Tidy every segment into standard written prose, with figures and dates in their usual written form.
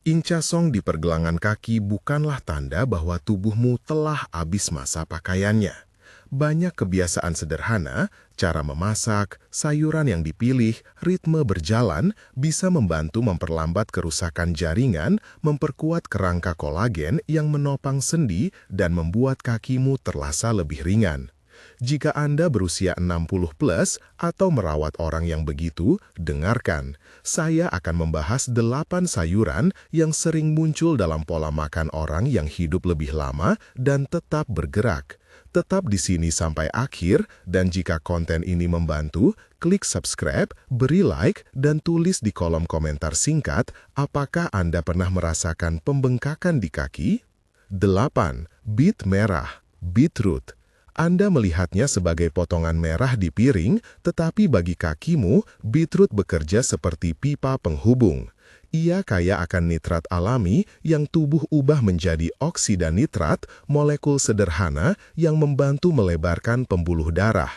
Incasong di pergelangan kaki bukanlah tanda bahwa tubuhmu telah habis masa pakaiannya. Banyak kebiasaan sederhana, cara memasak, sayuran yang dipilih, ritme berjalan, bisa membantu memperlambat kerusakan jaringan, memperkuat kerangka kolagen yang menopang sendi, dan membuat kakimu terasa lebih ringan. Jika Anda berusia 60 plus atau merawat orang yang begitu, dengarkan. Saya akan membahas 8 sayuran yang sering muncul dalam pola makan orang yang hidup lebih lama dan tetap bergerak. Tetap di sini sampai akhir, dan jika konten ini membantu, klik subscribe, beri like, dan tulis di kolom komentar singkat apakah Anda pernah merasakan pembengkakan di kaki. 8. Beet merah, beetroot. Anda melihatnya sebagai potongan merah di piring, tetapi bagi kakimu, beetroot bekerja seperti pipa penghubung. Ia kaya akan nitrat alami yang tubuh ubah menjadi oksida nitrat, molekul sederhana yang membantu melebarkan pembuluh darah.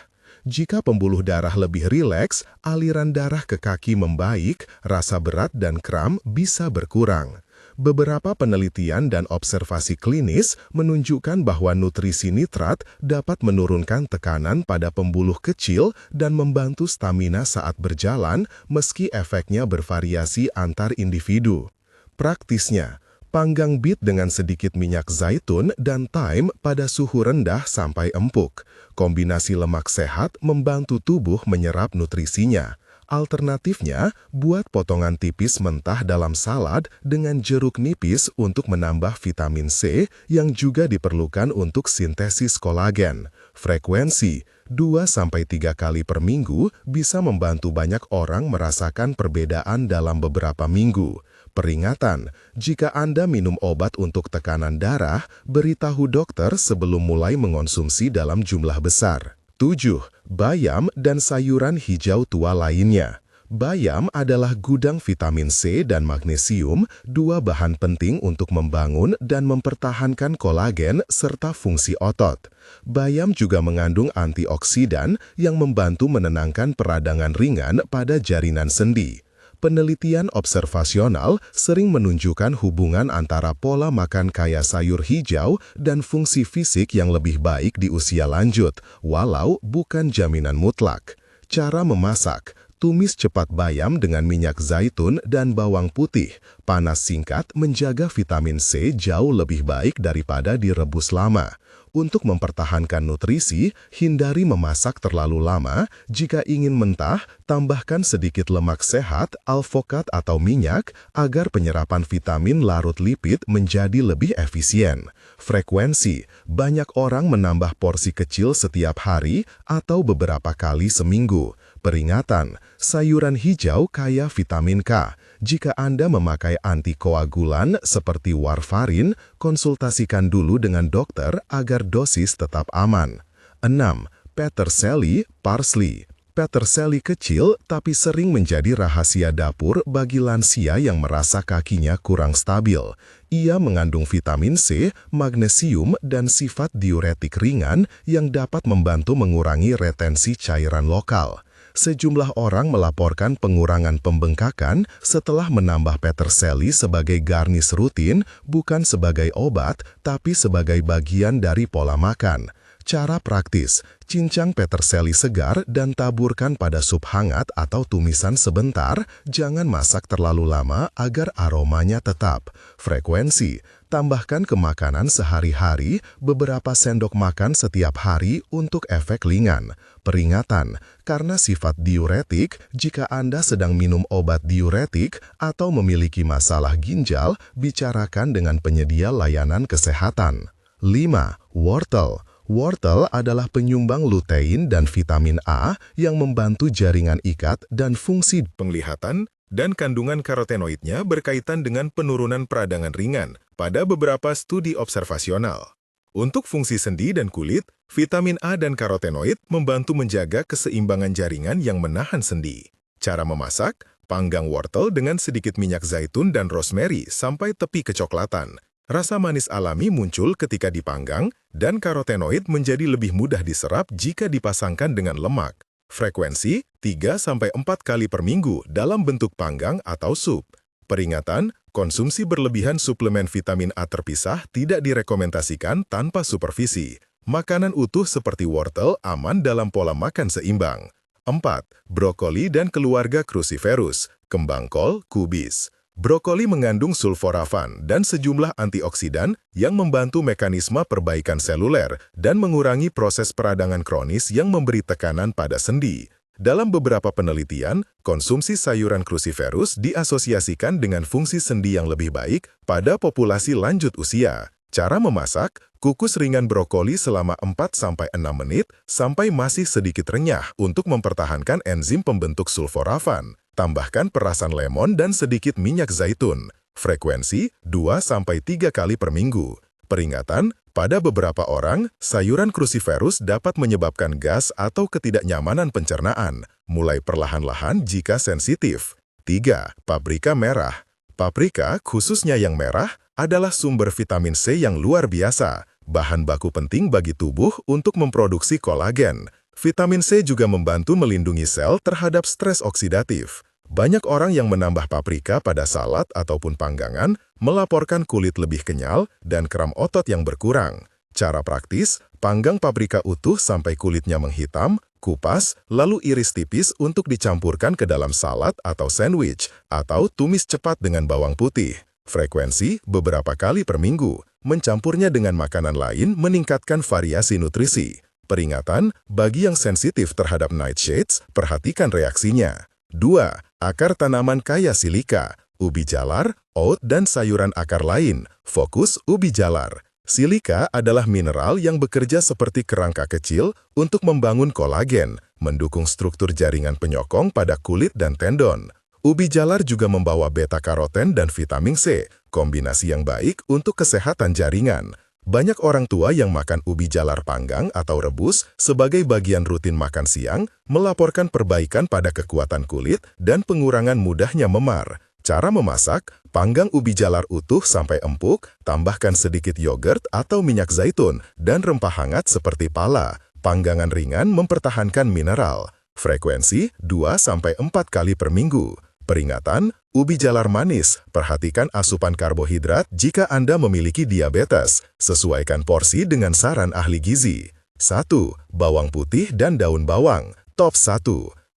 Jika pembuluh darah lebih rileks, aliran darah ke kaki membaik, rasa berat dan kram bisa berkurang. Beberapa penelitian dan observasi klinis menunjukkan bahwa nutrisi nitrat dapat menurunkan tekanan pada pembuluh kecil dan membantu stamina saat berjalan, meski efeknya bervariasi antar individu. Praktisnya, panggang beet dengan sedikit minyak zaitun dan thyme pada suhu rendah sampai empuk. Kombinasi lemak sehat membantu tubuh menyerap nutrisinya. Alternatifnya, buat potongan tipis mentah dalam salad dengan jeruk nipis untuk menambah vitamin C yang juga diperlukan untuk sintesis kolagen. Frekuensi 2-3 kali per minggu bisa membantu banyak orang merasakan perbedaan dalam beberapa minggu. Peringatan, jika Anda minum obat untuk tekanan darah, beritahu dokter sebelum mulai mengonsumsi dalam jumlah besar. 7. Bayam dan sayuran hijau tua lainnya. Bayam adalah gudang vitamin C dan magnesium, dua bahan penting untuk membangun dan mempertahankan kolagen serta fungsi otot. Bayam juga mengandung antioksidan yang membantu menenangkan peradangan ringan pada jarinan sendi. Penelitian observasional sering menunjukkan hubungan antara pola makan kaya sayur hijau dan fungsi fisik yang lebih baik di usia lanjut, walau bukan jaminan mutlak. Cara memasak: tumis cepat bayam dengan minyak zaitun dan bawang putih. Panas singkat menjaga vitamin C jauh lebih baik daripada direbus lama. Untuk mempertahankan nutrisi, hindari memasak terlalu lama. Jika ingin mentah, tambahkan sedikit lemak sehat, alpukat atau minyak, agar penyerapan vitamin larut lipid menjadi lebih efisien. Frekuensi: banyak orang menambah porsi kecil setiap hari atau beberapa kali seminggu. Peringatan, sayuran hijau kaya vitamin K. Jika Anda memakai antikoagulan seperti warfarin, konsultasikan dulu dengan dokter agar dosis tetap aman. 6. Peterseli, parsley. Peterseli kecil tapi sering menjadi rahasia dapur bagi lansia yang merasa kakinya kurang stabil. Ia mengandung vitamin C, magnesium, dan sifat diuretik ringan yang dapat membantu mengurangi retensi cairan lokal. Sejumlah orang melaporkan pengurangan pembengkakan setelah menambah peterseli sebagai garnis rutin, bukan sebagai obat, tapi sebagai bagian dari pola makan. Cara praktis: cincang peterseli segar dan taburkan pada sup hangat atau tumisan sebentar, jangan masak terlalu lama agar aromanya tetap. Frekuensi: tambahkan ke makanan sehari-hari, beberapa sendok makan setiap hari untuk efek ringan. Peringatan, karena sifat diuretik, jika Anda sedang minum obat diuretik atau memiliki masalah ginjal, bicarakan dengan penyedia layanan kesehatan. 5. Wortel. Wortel adalah penyumbang lutein dan vitamin A yang membantu jaringan ikat dan fungsi penglihatan, dan kandungan karotenoidnya berkaitan dengan penurunan peradangan ringan pada beberapa studi observasional. Untuk fungsi sendi dan kulit, vitamin A dan karotenoid membantu menjaga keseimbangan jaringan yang menahan sendi. Cara memasak: panggang wortel dengan sedikit minyak zaitun dan rosemary sampai tepi kecoklatan. Rasa manis alami muncul ketika dipanggang, dan karotenoid menjadi lebih mudah diserap jika dipasangkan dengan lemak. Frekuensi 3-4 kali per minggu dalam bentuk panggang atau sup. Peringatan, Konsumsi berlebihan suplemen vitamin A terpisah tidak direkomendasikan tanpa supervisi. Makanan utuh seperti wortel aman dalam pola makan seimbang. 4. Brokoli dan keluarga cruciferous, kembang kol, kubis. Brokoli mengandung sulforafan dan sejumlah antioksidan yang membantu mekanisme perbaikan seluler dan mengurangi proses peradangan kronis yang memberi tekanan pada sendi. Dalam beberapa penelitian, konsumsi sayuran cruciferous diasosiasikan dengan fungsi sendi yang lebih baik pada populasi lanjut usia. Cara memasak, kukus ringan brokoli selama 4-6 menit sampai masih sedikit renyah untuk mempertahankan enzim pembentuk sulforafan. Tambahkan perasan lemon dan sedikit minyak zaitun. Frekuensi 2-3 kali per minggu. Peringatan, pada beberapa orang, sayuran cruciferous dapat menyebabkan gas atau ketidaknyamanan pencernaan, mulai perlahan-lahan jika sensitif. 3. Paprika merah. Paprika, khususnya yang merah, adalah sumber vitamin C yang luar biasa, bahan baku penting bagi tubuh untuk memproduksi kolagen. Vitamin C juga membantu melindungi sel terhadap stres oksidatif. Banyak orang yang menambah paprika pada salad ataupun panggangan melaporkan kulit lebih kenyal dan kram otot yang berkurang. Cara praktis, panggang paprika utuh sampai kulitnya menghitam, kupas, lalu iris tipis untuk dicampurkan ke dalam salad atau sandwich, atau tumis cepat dengan bawang putih. Frekuensi beberapa kali per minggu. Mencampurnya dengan makanan lain meningkatkan variasi nutrisi. Peringatan, bagi yang sensitif terhadap nightshades, perhatikan reaksinya. 2. Akar tanaman kaya silika, ubi jalar, oat, dan sayuran akar lain. Fokus ubi jalar. Silika adalah mineral yang bekerja seperti kerangka kecil untuk membangun kolagen, mendukung struktur jaringan penyokong pada kulit dan tendon. Ubi jalar juga membawa beta-karoten dan vitamin C, kombinasi yang baik untuk kesehatan jaringan. Banyak orang tua yang makan ubi jalar panggang atau rebus sebagai bagian rutin makan siang melaporkan perbaikan pada kekuatan kulit dan pengurangan mudahnya memar. Cara memasak, panggang ubi jalar utuh sampai empuk, tambahkan sedikit yogurt atau minyak zaitun, dan rempah hangat seperti pala. Panggangan ringan mempertahankan mineral. Frekuensi 2-4 kali per minggu. Peringatan, ubi jalar manis, perhatikan asupan karbohidrat jika Anda memiliki diabetes. Sesuaikan porsi dengan saran ahli gizi. 1. Bawang putih dan daun bawang. Top 1.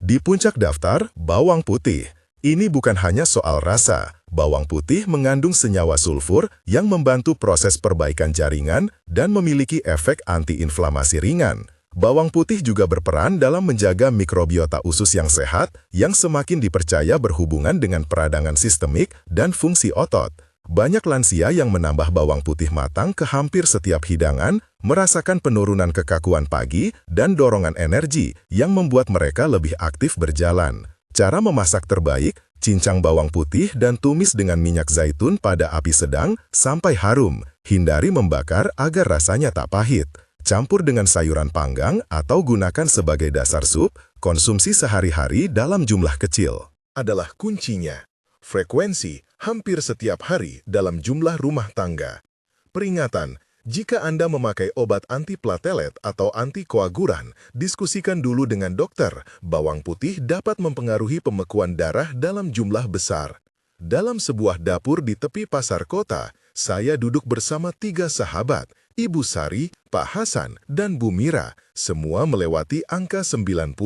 Di puncak daftar, bawang putih. Ini bukan hanya soal rasa. Bawang putih mengandung senyawa sulfur yang membantu proses perbaikan jaringan dan memiliki efek antiinflamasi ringan. Bawang putih juga berperan dalam menjaga mikrobiota usus yang sehat yang semakin dipercaya berhubungan dengan peradangan sistemik dan fungsi otot. Banyak lansia yang menambah bawang putih matang ke hampir setiap hidangan merasakan penurunan kekakuan pagi dan dorongan energi yang membuat mereka lebih aktif berjalan. Cara memasak terbaik, cincang bawang putih dan tumis dengan minyak zaitun pada api sedang sampai harum. Hindari membakar agar rasanya tak pahit. Campur dengan sayuran panggang atau gunakan sebagai dasar sup, konsumsi sehari-hari dalam jumlah kecil. Adalah kuncinya. Frekuensi hampir setiap hari dalam jumlah rumah tangga. Peringatan, jika Anda memakai obat antiplatelet atau antikoagulan, diskusikan dulu dengan dokter. Bawang putih dapat mempengaruhi pembekuan darah dalam jumlah besar. Dalam sebuah dapur di tepi pasar kota, saya duduk bersama 3 sahabat, Ibu Sari, Pak Hasan, dan Bu Mira, semua melewati angka 90.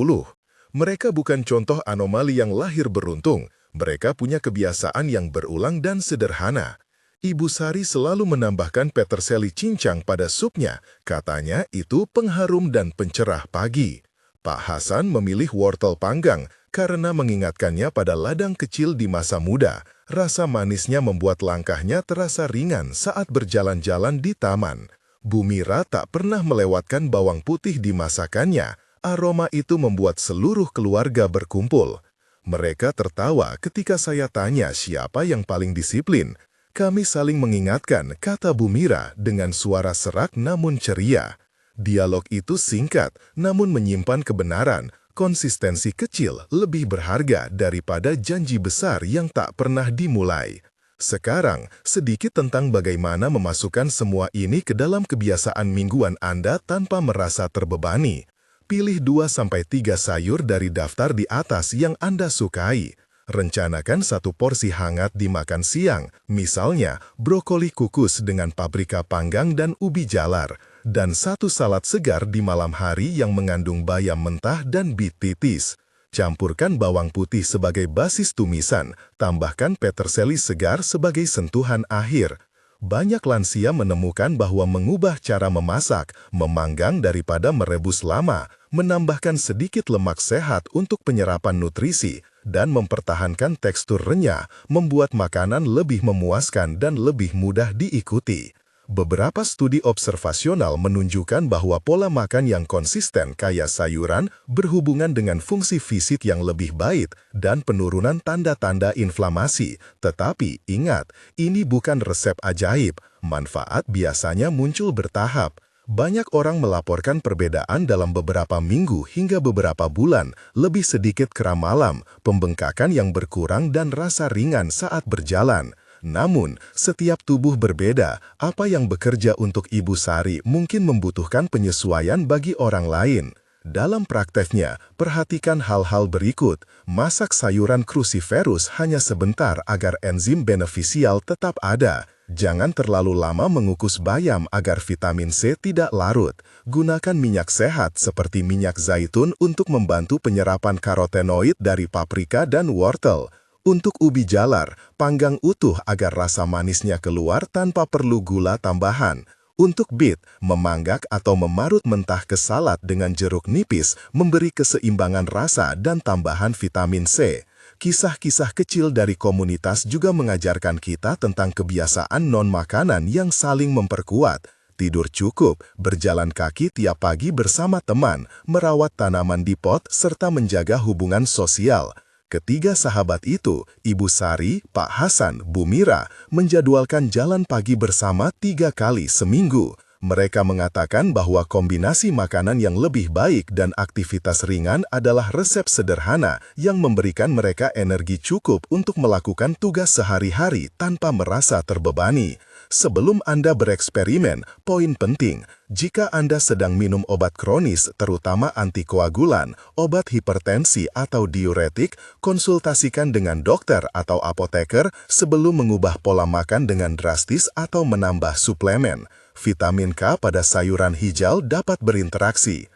Mereka bukan contoh anomali yang lahir beruntung, mereka punya kebiasaan yang berulang dan sederhana. Ibu Sari selalu menambahkan peterseli cincang pada supnya, katanya itu pengharum dan pencerah pagi. Pak Hasan memilih wortel panggang karena mengingatkannya pada ladang kecil di masa muda. Rasa manisnya membuat langkahnya terasa ringan saat berjalan-jalan di taman. Bu Mira tak pernah melewatkan bawang putih di masakannya. Aroma itu membuat seluruh keluarga berkumpul. Mereka tertawa ketika saya tanya siapa yang paling disiplin. Kami saling mengingatkan, kata Bu Mira dengan suara serak namun ceria. Dialog itu singkat, namun menyimpan kebenaran. Konsistensi kecil lebih berharga daripada janji besar yang tak pernah dimulai. Sekarang, sedikit tentang bagaimana memasukkan semua ini ke dalam kebiasaan mingguan Anda tanpa merasa terbebani. Pilih 2-3 sayur dari daftar di atas yang Anda sukai. Rencanakan satu porsi hangat dimakan siang, misalnya brokoli kukus dengan paprika panggang dan ubi jalar, dan satu salad segar di malam hari yang mengandung bayam mentah dan bit titis. Campurkan bawang putih sebagai basis tumisan, tambahkan peterseli segar sebagai sentuhan akhir. Banyak lansia menemukan bahwa mengubah cara memasak, memanggang daripada merebus lama, menambahkan sedikit lemak sehat untuk penyerapan nutrisi, dan mempertahankan tekstur renyah, membuat makanan lebih memuaskan dan lebih mudah diikuti. Beberapa studi observasional menunjukkan bahwa pola makan yang konsisten kaya sayuran berhubungan dengan fungsi fisik yang lebih baik dan penurunan tanda-tanda inflamasi. Tetapi ingat, ini bukan resep ajaib. Manfaat biasanya muncul bertahap. Banyak orang melaporkan perbedaan dalam beberapa minggu hingga beberapa bulan, lebih sedikit kram malam, pembengkakan yang berkurang dan rasa ringan saat berjalan. Namun, setiap tubuh berbeda. Apa yang bekerja untuk Ibu Sari mungkin membutuhkan penyesuaian bagi orang lain. Dalam prakteknya, perhatikan hal-hal berikut. Masak sayuran cruciferous hanya sebentar agar enzim benefisial tetap ada. Jangan terlalu lama mengukus bayam agar vitamin C tidak larut. Gunakan minyak sehat seperti minyak zaitun untuk membantu penyerapan karotenoid dari paprika dan wortel. Untuk ubi jalar, panggang utuh agar rasa manisnya keluar tanpa perlu gula tambahan. Untuk bit, memanggak atau memarut mentah ke salad dengan jeruk nipis memberi keseimbangan rasa dan tambahan vitamin C. Kisah-kisah kecil dari komunitas juga mengajarkan kita tentang kebiasaan non-makanan yang saling memperkuat. Tidur cukup, berjalan kaki tiap pagi bersama teman, merawat tanaman di pot, serta menjaga hubungan sosial. Ketiga sahabat itu, Ibu Sari, Pak Hasan, Bu Mira, menjadwalkan jalan pagi bersama 3 kali seminggu. Mereka mengatakan bahwa kombinasi makanan yang lebih baik dan aktivitas ringan adalah resep sederhana yang memberikan mereka energi cukup untuk melakukan tugas sehari-hari tanpa merasa terbebani. Sebelum Anda bereksperimen, poin penting, jika Anda sedang minum obat kronis, terutama antikoagulan, obat hipertensi atau diuretik, konsultasikan dengan dokter atau apoteker sebelum mengubah pola makan dengan drastis atau menambah suplemen. Vitamin K pada sayuran hijau dapat berinteraksi.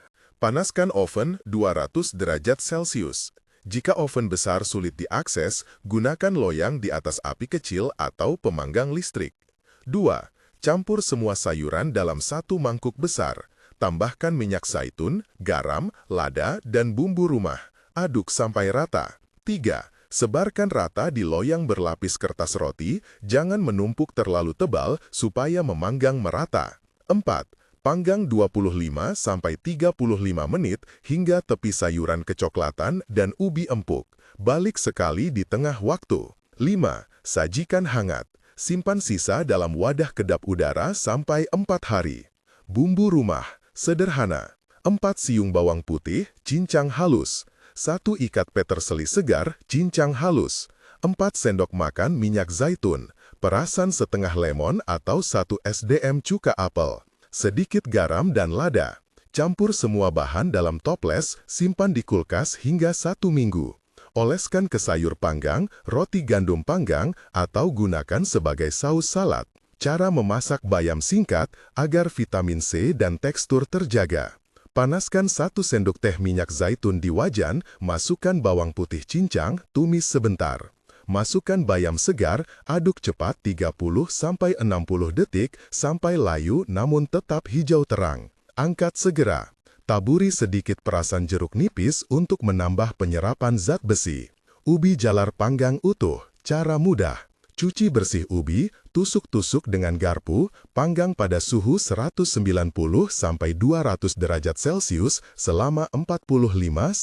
Panaskan oven 200 derajat Celcius. Jika oven besar sulit diakses, gunakan loyang di atas api kecil atau pemanggang listrik. 2. Campur semua sayuran dalam satu mangkuk besar. Tambahkan minyak zaitun, garam, lada, dan bumbu rumah. Aduk sampai rata. 3. Sebarkan rata di loyang berlapis kertas roti, jangan menumpuk terlalu tebal supaya memanggang merata. 4. Panggang 25-35 menit hingga tepi sayuran kecoklatan dan ubi empuk. Balik sekali di tengah waktu. 5. Sajikan hangat. Simpan sisa dalam wadah kedap udara sampai 4 hari. Bumbu rumah, sederhana. 4 siung bawang putih, cincang halus. 1 ikat peterseli segar, cincang halus. 4 sendok makan minyak zaitun. Perasan setengah lemon atau 1 SDM cuka apel. Sedikit garam dan lada. Campur semua bahan dalam toples, simpan di kulkas hingga 1 minggu. Oleskan ke sayur panggang, roti gandum panggang, atau gunakan sebagai saus salad. Cara memasak bayam singkat agar vitamin C dan tekstur terjaga. Panaskan 1 sendok teh minyak zaitun di wajan, masukkan bawang putih cincang, tumis sebentar. Masukkan bayam segar, aduk cepat 30-60 detik sampai layu namun tetap hijau terang. Angkat segera. Taburi sedikit perasan jeruk nipis untuk menambah penyerapan zat besi. Ubi jalar panggang utuh, cara mudah. Cuci bersih ubi, tusuk-tusuk dengan garpu, panggang pada suhu 190-200 derajat Celcius selama 45-60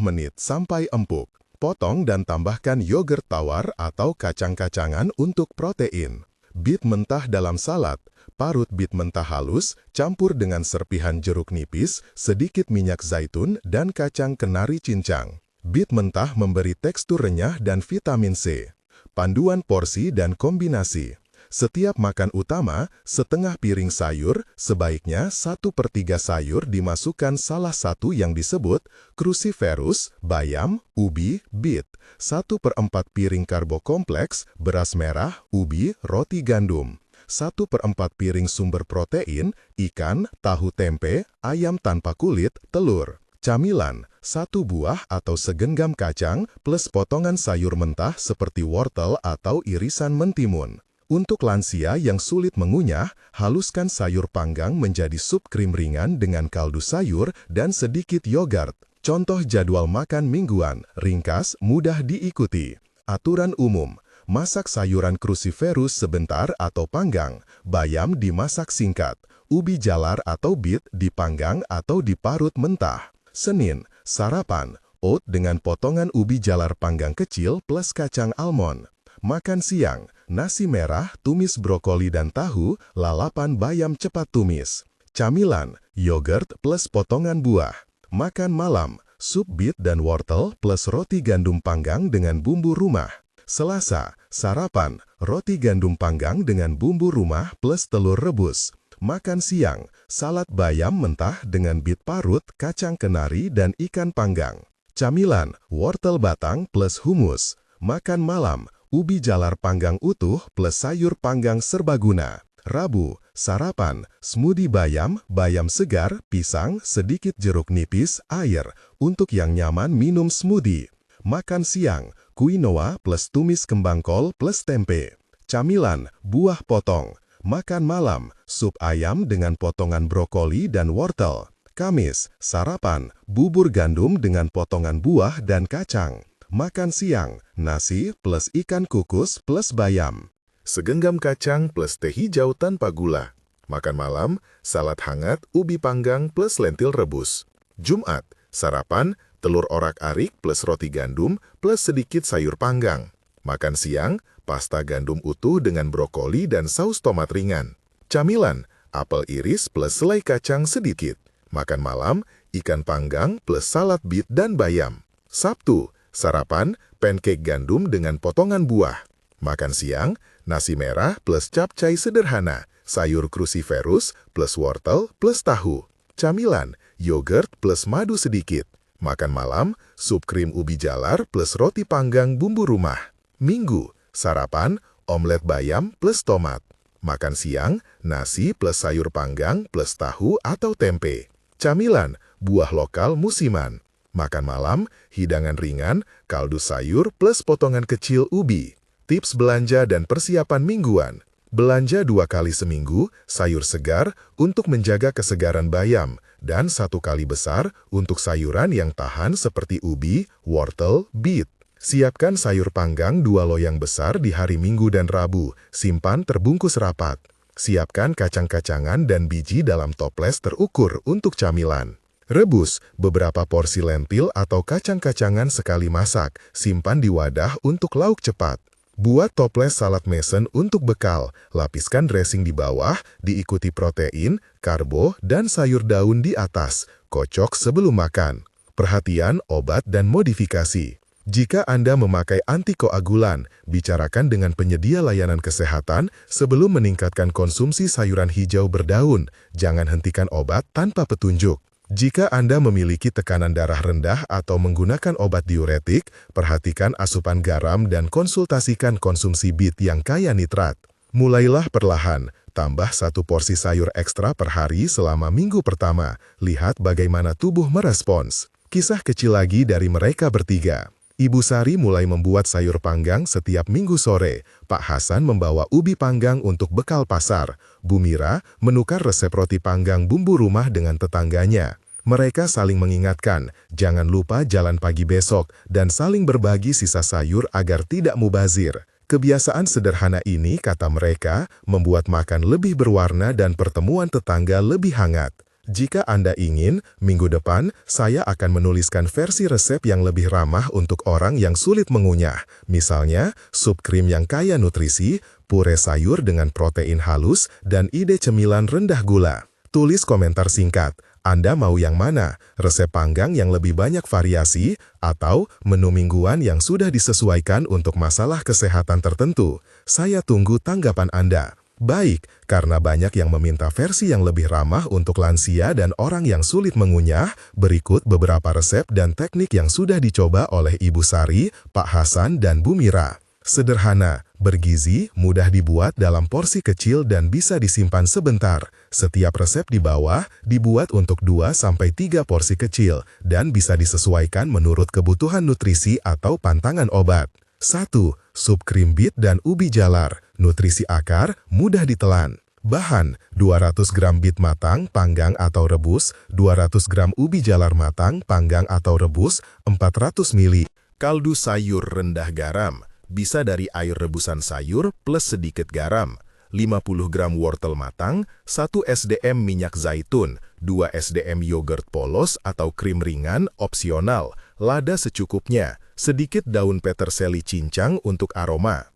menit sampai empuk. Potong dan tambahkan yogurt tawar atau kacang-kacangan untuk protein. Bit mentah dalam salad. Parut bit mentah halus, campur dengan serpihan jeruk nipis, sedikit minyak zaitun, dan kacang kenari cincang. Bit mentah memberi tekstur renyah dan vitamin C. Panduan porsi dan kombinasi. Setiap makan utama, setengah piring sayur, sebaiknya 1/3 sayur dimasukkan salah satu yang disebut cruciferous, bayam, ubi, beet, 1/4 piring karbo kompleks, beras merah, ubi, roti gandum, 1/4 piring sumber protein, ikan, tahu tempe, ayam tanpa kulit, telur. Camilan, 1 buah atau segenggam kacang plus potongan sayur mentah seperti wortel atau irisan mentimun. Untuk lansia yang sulit mengunyah, haluskan sayur panggang menjadi sup krim ringan dengan kaldu sayur dan sedikit yogurt. Contoh jadwal makan mingguan, ringkas, mudah diikuti. Aturan umum, masak sayuran cruciferous sebentar atau panggang, bayam dimasak singkat, ubi jalar atau beet dipanggang atau diparut mentah. Senin, sarapan, oat dengan potongan ubi jalar panggang kecil plus kacang almond. Makan siang, nasi merah, tumis brokoli dan tahu, lalapan bayam cepat tumis. Camilan, yogurt plus potongan buah. Makan malam, sup beet dan wortel plus roti gandum panggang dengan bumbu rumah. Selasa, sarapan, roti gandum panggang dengan bumbu rumah plus telur rebus. Makan siang, salad bayam mentah dengan beet parut, kacang kenari dan ikan panggang. Camilan, wortel batang plus humus. Makan malam, ubi jalar panggang utuh plus sayur panggang serbaguna. Rabu, sarapan, smoothie bayam, bayam segar, pisang, sedikit jeruk nipis, air. Untuk yang nyaman minum smoothie. Makan siang, quinoa plus tumis kembang kol plus tempe. Camilan, buah potong. Makan malam, sup ayam dengan potongan brokoli dan wortel. Kamis, sarapan, bubur gandum dengan potongan buah dan kacang. Makan siang, nasi plus ikan kukus plus bayam. Segenggam kacang plus teh hijau tanpa gula. Makan malam, salad hangat, ubi panggang plus lentil rebus. Jumat, sarapan, telur orak-arik plus roti gandum plus sedikit sayur panggang. Makan siang, pasta gandum utuh dengan brokoli dan saus tomat ringan. Camilan, apel iris plus selai kacang sedikit. Makan malam, ikan panggang plus salad beet dan bayam. Sabtu, sarapan, pancake gandum dengan potongan buah. Makan siang, nasi merah plus capcay sederhana, sayur cruciferous plus wortel plus tahu. Camilan, yogurt plus madu sedikit. Makan malam, sup krim ubi jalar plus roti panggang bumbu rumah. Minggu, sarapan, omelet bayam plus tomat. Makan siang, nasi plus sayur panggang plus tahu atau tempe. Camilan, buah lokal musiman. Makan malam, hidangan ringan, kaldu sayur plus potongan kecil ubi. Tips belanja dan persiapan mingguan. Belanja 2 kali seminggu, sayur segar untuk menjaga kesegaran bayam, dan 1 kali besar untuk sayuran yang tahan seperti ubi, wortel, beet. Siapkan sayur panggang 2 loyang besar di hari Minggu dan Rabu, simpan terbungkus rapat. Siapkan kacang-kacangan dan biji dalam toples terukur untuk camilan. Rebus beberapa porsi lentil atau kacang-kacangan sekali masak, simpan di wadah untuk lauk cepat. Buat toples salad mesen untuk bekal, lapiskan dressing di bawah, diikuti protein, karbo, dan sayur daun di atas. Kocok sebelum makan. Perhatian, obat dan modifikasi. Jika Anda memakai antikoagulan, bicarakan dengan penyedia layanan kesehatan sebelum meningkatkan konsumsi sayuran hijau berdaun. Jangan hentikan obat tanpa petunjuk. Jika Anda memiliki tekanan darah rendah atau menggunakan obat diuretik, perhatikan asupan garam dan konsultasikan konsumsi beet yang kaya nitrat. Mulailah perlahan, tambah 1 porsi sayur ekstra per hari selama minggu pertama. Lihat bagaimana tubuh merespons. Kisah kecil lagi dari mereka bertiga. Ibu Sari mulai membuat sayur panggang setiap minggu sore. Pak Hasan membawa ubi panggang untuk bekal pasar. Bu Mira menukar resep roti panggang bumbu rumah dengan tetangganya. Mereka saling mengingatkan, jangan lupa jalan pagi besok, dan saling berbagi sisa sayur agar tidak mubazir. Kebiasaan sederhana ini, kata mereka, membuat makan lebih berwarna dan pertemuan tetangga lebih hangat. Jika Anda ingin, minggu depan saya akan menuliskan versi resep yang lebih ramah untuk orang yang sulit mengunyah. Misalnya, sup krim yang kaya nutrisi, pure sayur dengan protein halus, dan ide cemilan rendah gula. Tulis komentar singkat, Anda mau yang mana? Resep panggang yang lebih banyak variasi atau menu mingguan yang sudah disesuaikan untuk masalah kesehatan tertentu? Saya tunggu tanggapan Anda. Baik, karena banyak yang meminta versi yang lebih ramah untuk lansia dan orang yang sulit mengunyah, berikut beberapa resep dan teknik yang sudah dicoba oleh Ibu Sari, Pak Hasan, dan Bu Mira. Sederhana, bergizi, mudah dibuat dalam porsi kecil dan bisa disimpan sebentar. Setiap resep di bawah dibuat untuk 2-3 porsi kecil dan bisa disesuaikan menurut kebutuhan nutrisi atau pantangan obat. 1. Sup krim bit dan ubi jalar. Nutrisi akar, mudah ditelan. Bahan, 200 gram bit matang, panggang atau rebus, 200 gram ubi jalar matang, panggang atau rebus, 400 ml. Kaldu sayur rendah garam. Bisa dari air rebusan sayur plus sedikit garam, 50 gram wortel matang, 1 SDM minyak zaitun, 2 SDM yogurt polos atau krim ringan opsional, lada secukupnya, sedikit daun peterseli cincang untuk aroma.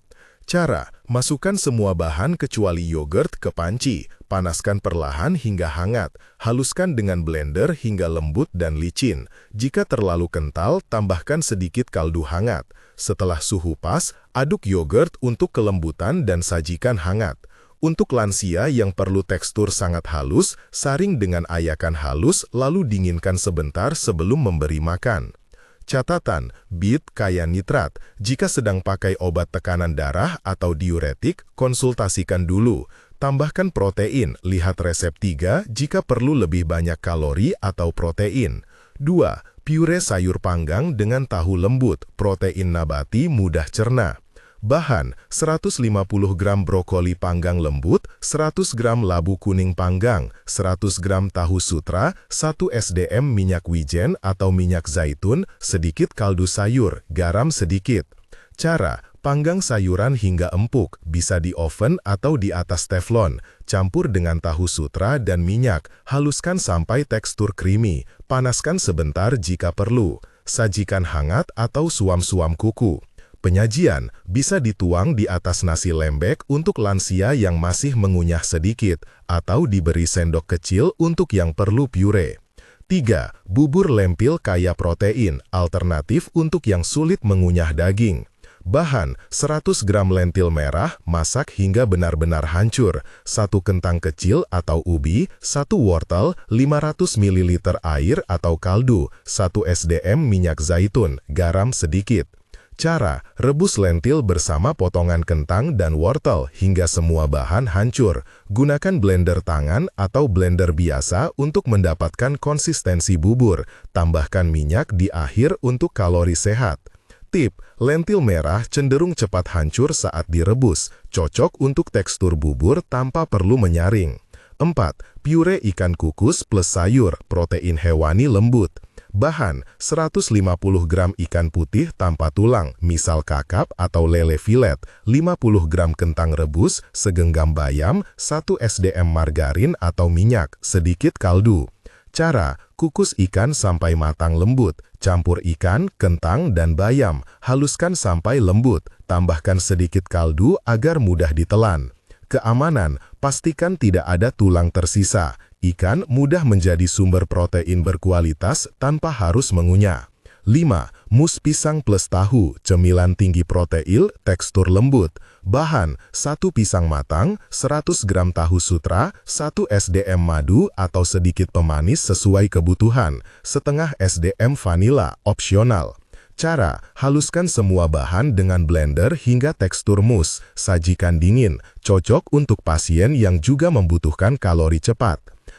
Cara, masukkan semua bahan kecuali yogurt ke panci, panaskan perlahan hingga hangat, haluskan dengan blender hingga lembut dan licin. Jika terlalu kental, tambahkan sedikit kaldu hangat. Setelah suhu pas, aduk yogurt untuk kelembutan dan sajikan hangat. Untuk lansia yang perlu tekstur sangat halus, saring dengan ayakan halus lalu dinginkan sebentar sebelum memberi makan. Catatan, bit kaya nitrat. Jika sedang pakai obat tekanan darah atau diuretik, konsultasikan dulu. Tambahkan protein, lihat resep 3 jika perlu lebih banyak kalori atau protein. 2. Pure sayur panggang dengan tahu lembut, protein nabati mudah cerna. Bahan, 150 gram brokoli panggang lembut, 100 gram labu kuning panggang, 100 gram tahu sutra, 1 SDM minyak wijen atau minyak zaitun, sedikit kaldu sayur, garam sedikit. Cara, panggang sayuran hingga empuk, bisa di oven atau di atas teflon. Campur dengan tahu sutra dan minyak, haluskan sampai tekstur creamy, panaskan sebentar jika perlu. Sajikan hangat atau suam-suam kuku. Penyajian bisa dituang di atas nasi lembek untuk lansia yang masih mengunyah sedikit, atau diberi sendok kecil untuk yang perlu pure. 3. Bubur lempil kaya protein, alternatif untuk yang sulit mengunyah daging. Bahan, 100 gram lentil merah, masak hingga benar-benar hancur, 1 kentang kecil atau ubi, 1 wortel, 500 ml air atau kaldu, 1 SDM minyak zaitun, garam sedikit. Cara, rebus lentil bersama potongan kentang dan wortel hingga semua bahan hancur. Gunakan blender tangan atau blender biasa untuk mendapatkan konsistensi bubur. Tambahkan minyak di akhir untuk kalori sehat. Tip, lentil merah cenderung cepat hancur saat direbus. Cocok untuk tekstur bubur tanpa perlu menyaring. 4. Pure ikan kukus plus sayur, protein hewani lembut. Bahan, 150 gram ikan putih tanpa tulang, misal kakap atau lele filet, 50 gram kentang rebus, segenggam bayam, 1 SDM margarin atau minyak, sedikit kaldu. Cara, kukus ikan sampai matang lembut, campur ikan, kentang, dan bayam, haluskan sampai lembut, tambahkan sedikit kaldu agar mudah ditelan. Keamanan, pastikan tidak ada tulang tersisa. Ikan mudah menjadi sumber protein berkualitas tanpa harus mengunyah. 5. Mus pisang plus tahu, cemilan tinggi protein, tekstur lembut. Bahan, 1 pisang matang, 100 gram tahu sutra, 1 SDM madu atau sedikit pemanis sesuai kebutuhan, setengah SDM vanila, opsional. Cara, haluskan semua bahan dengan blender hingga tekstur mus, sajikan dingin, cocok untuk pasien yang juga membutuhkan kalori cepat.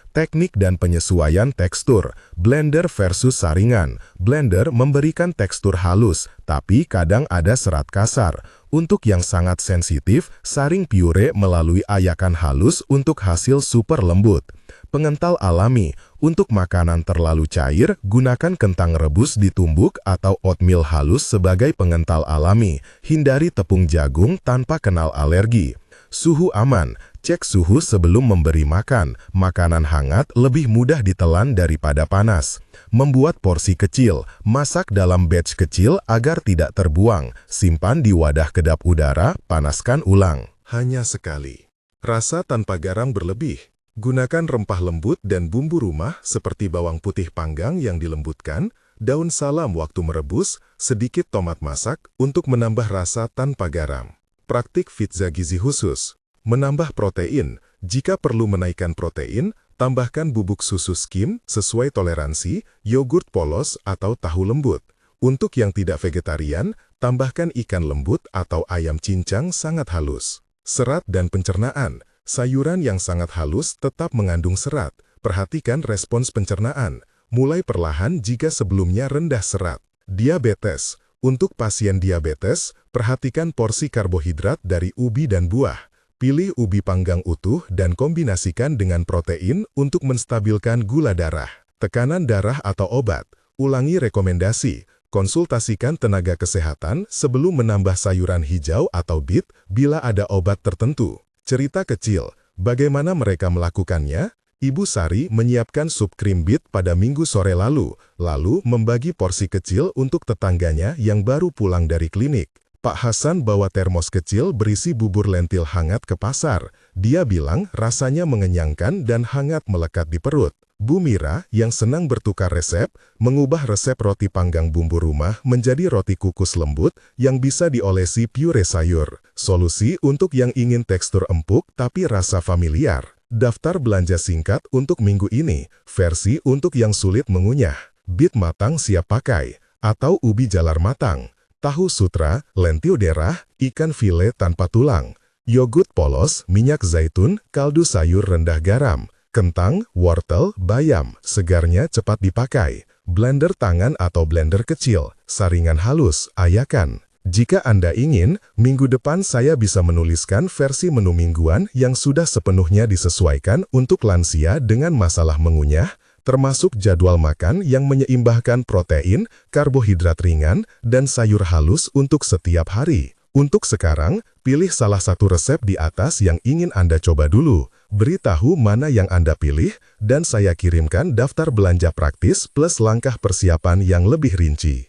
Teknik dan penyesuaian tekstur, blender versus saringan. Blender memberikan tekstur halus, tapi kadang ada serat kasar. Untuk yang sangat sensitif, saring pure melalui ayakan halus untuk hasil super lembut. Pengental alami, untuk makanan terlalu cair, gunakan kentang rebus ditumbuk atau oatmeal halus sebagai pengental alami. Hindari tepung jagung tanpa kenal alergi. Suhu aman, cek suhu sebelum memberi makan. Makanan hangat lebih mudah ditelan daripada panas. Membuat porsi kecil, masak dalam batch kecil agar tidak terbuang. Simpan di wadah kedap udara, panaskan ulang. Hanya sekali. Rasa tanpa garam berlebih. Gunakan rempah lembut dan bumbu rumah seperti bawang putih panggang yang dilembutkan, daun salam waktu merebus, sedikit tomat masak untuk menambah rasa tanpa garam. Praktik pizza gizi khusus. Menambah protein. Jika perlu menaikkan protein, tambahkan bubuk susu skim sesuai toleransi, yogurt polos atau tahu lembut. Untuk yang tidak vegetarian, tambahkan ikan lembut atau ayam cincang sangat halus. Serat dan pencernaan. Sayuran yang sangat halus tetap mengandung serat. Perhatikan respons pencernaan. Mulai perlahan jika sebelumnya rendah serat. Diabetes. Untuk pasien diabetes, perhatikan porsi karbohidrat dari ubi dan buah. Pilih ubi panggang utuh dan kombinasikan dengan protein untuk menstabilkan gula darah. Tekanan darah atau obat. Ulangi rekomendasi. Konsultasikan tenaga kesehatan sebelum menambah sayuran hijau atau beet bila ada obat tertentu. Cerita kecil, bagaimana mereka melakukannya? Ibu Sari menyiapkan sup krim beet pada minggu sore lalu membagi porsi kecil untuk tetangganya yang baru pulang dari klinik. Pak Hasan bawa termos kecil berisi bubur lentil hangat ke pasar. Dia bilang rasanya mengenyangkan dan hangat melekat di perut. Bu Mira, yang senang bertukar resep, mengubah resep roti panggang bumbu rumah menjadi roti kukus lembut yang bisa diolesi pure sayur. Solusi untuk yang ingin tekstur empuk tapi rasa familiar. Daftar belanja singkat untuk minggu ini, versi untuk yang sulit mengunyah. Beet matang siap pakai, atau ubi jalar matang. Tahu sutra, lentil derah, ikan file tanpa tulang. Yogurt polos, minyak zaitun, kaldu sayur rendah garam. Kentang, wortel, bayam, segarnya cepat dipakai. Blender tangan atau blender kecil, saringan halus, ayakan. Jika Anda ingin, minggu depan saya bisa menuliskan versi menu mingguan yang sudah sepenuhnya disesuaikan untuk lansia dengan masalah mengunyah, termasuk jadwal makan yang menyeimbangkan protein, karbohidrat ringan, dan sayur halus untuk setiap hari. Untuk sekarang, pilih salah satu resep di atas yang ingin Anda coba dulu. Beritahu mana yang Anda pilih, dan saya kirimkan daftar belanja praktis plus langkah persiapan yang lebih rinci.